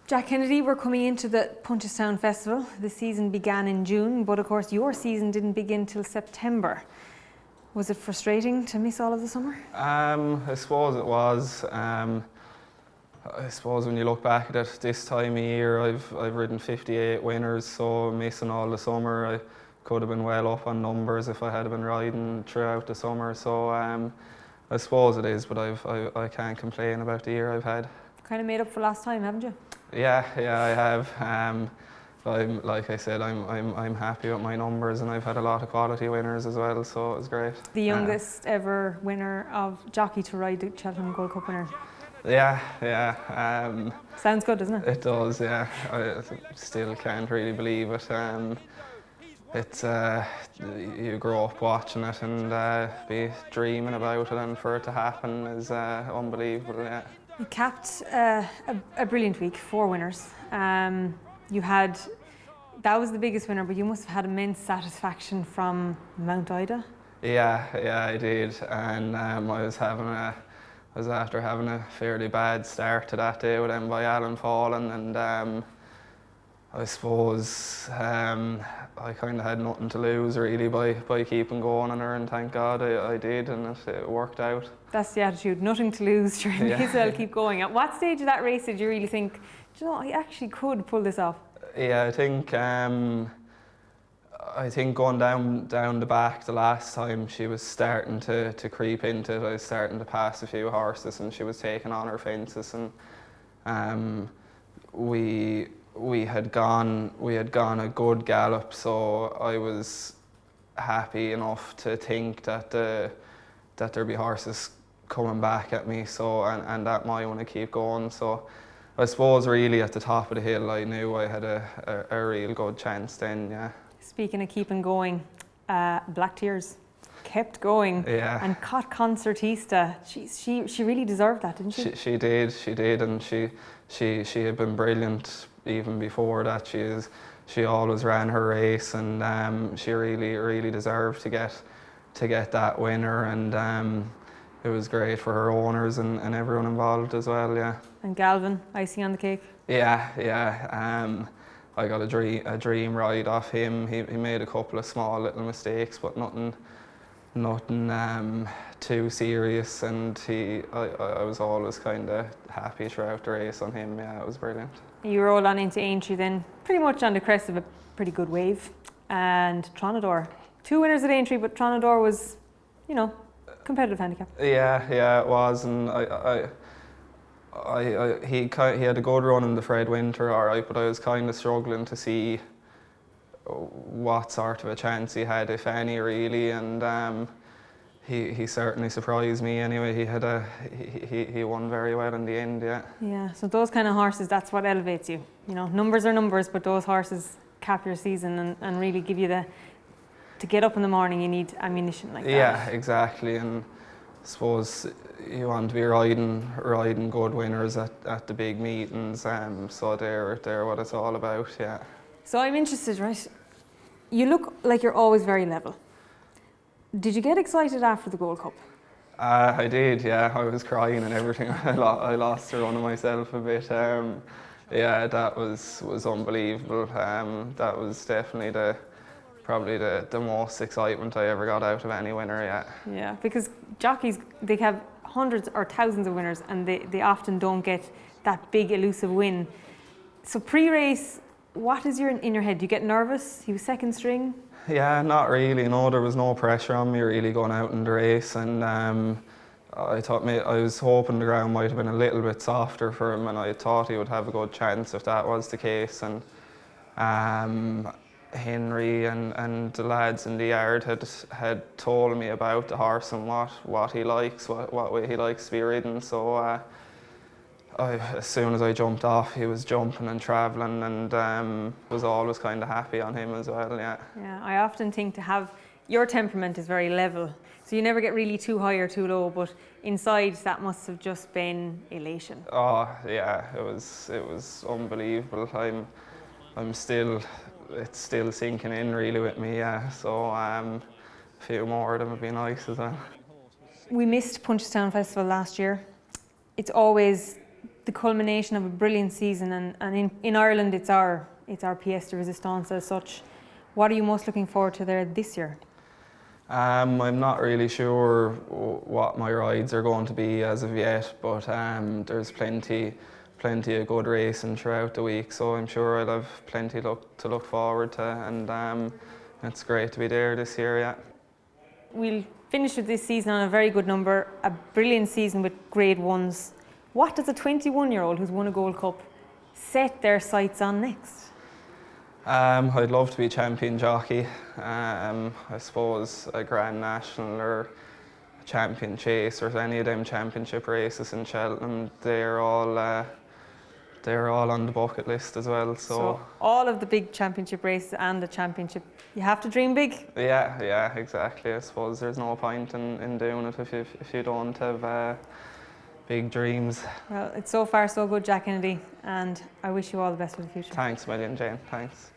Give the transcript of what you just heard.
Jack Kennedy, we're coming into the Punchestown Festival. The season began in June, but of course your season didn't begin till September. Was it frustrating to miss all of the summer? I suppose it was. I suppose when you look back at it, this time of year I've ridden 58 winners, so missing all the summer, I could have been well up on numbers if I had been riding throughout the summer. So I suppose it is, but I can't complain about the year I've had. Kind of made up for last time, haven't you? Yeah, I have. Like I said, I'm happy with my numbers, and I've had a lot of quality winners as well, so it was great. The youngest ever winner of jockey to ride the Cheltenham Gold Cup winner. Yeah. Sounds good, doesn't it? It does, yeah. I still can't really believe it. It's you grow up watching it and be dreaming about it, and for it to happen is unbelievable. Yeah. You capped a brilliant week, 4 winners. That was the biggest winner, but you must have had immense satisfaction from Mount Ida. Yeah, I did, and I was after having a fairly bad start to that day with them by Alan falling, and I suppose I kind of had nothing to lose really by keeping going on her, and thank God I did, and it worked out. That's the attitude, nothing to lose, sure, may as well keep going. At what stage of that race did you really think, do you know, I actually could pull this off? Yeah, I think going down the back the last time, she was starting to creep into it. I was starting to pass a few horses, and she was taking on her fences, and we had gone a good gallop, so I was happy enough to think that there'd be horses coming back at me, so and that might want to keep going. So I suppose really at the top of the hill I knew I had a real good chance then, yeah. Speaking of keeping going, Black Tears kept going, yeah. And caught Concertista. She really deserved that, didn't she? She did, and she had been brilliant even before that. She always ran her race, and she really deserved to get that winner, and it was great for her owners and everyone involved as well, yeah. And Galvin, icing on the cake. Yeah. I got a dream ride off him. He made a couple of small little mistakes, but nothing too serious, and I was always kind of happy throughout the race on him. Yeah, it was brilliant. You rolled on into Aintree then, pretty much on the crest of a pretty good wave, and Tronador. 2 winners at Aintree, but Tronador was, competitive handicap. Yeah, it was, and he had a good run in the Fred Winter, all right, but I was kind of struggling to see what sort of a chance he had, if any, really, and he certainly surprised me. Anyway, he won very well in the end, yeah. Yeah, so those kind of horses, that's what elevates you. Numbers are numbers, but those horses cap your season and really give you to get up in the morning, you need ammunition like that. Yeah, exactly, and I suppose you want to be riding good winners at the big meetings, so they're what it's all about, yeah. So I'm interested, right? You look like you're always very level. Did you get excited after the Gold Cup? I did, yeah. I was crying and everything. I lost the run of myself a bit. Yeah, that was unbelievable. That was definitely probably the most excitement I ever got out of any winner, yeah. Yeah, because jockeys, they have hundreds or thousands of winners, and they often don't get that big elusive win. So pre-race, what is in your head? Do you get nervous? He was second string? Yeah, not really. No, there was no pressure on me really going out in the race, and I was hoping the ground might have been a little bit softer for him, and I thought he would have a good chance if that was the case. And Henry and the lads in the yard had told me about the horse and what he likes, what way he likes to be ridden. So as soon as I jumped off, he was jumping and travelling, and was always kind of happy on him as well, yeah. Yeah, I often think your temperament is very level, so you never get really too high or too low, but inside that must have just been elation. Oh yeah, it was unbelievable. It's still sinking in really with me, yeah, so a few more of them would be nice as well. We missed Punchestown Festival last year. It's always the culmination of a brilliant season, and in Ireland it's our pièce de résistance as such. What are you most looking forward to there this year? I'm not really sure what my rides are going to be as of yet, but there's plenty of good racing throughout the week, so I'm sure I'll have plenty to look forward to, and it's great to be there this year, yeah. We'll finish with this season on a very good number, a brilliant season with grade ones. What does a 21-year-old who's won a Gold Cup set their sights on next? I'd love to be champion jockey. I suppose a Grand National or a Champion Chase or any of them championship races in Cheltenham, they're all on the bucket list as well. So all of the big championship races and the championship, you have to dream big. Yeah, exactly. I suppose there's no point in doing it if you don't have big dreams. Well, it's so far so good, Jack Kennedy, and I wish you all the best for the future. Thanks a million, Jane. Thanks.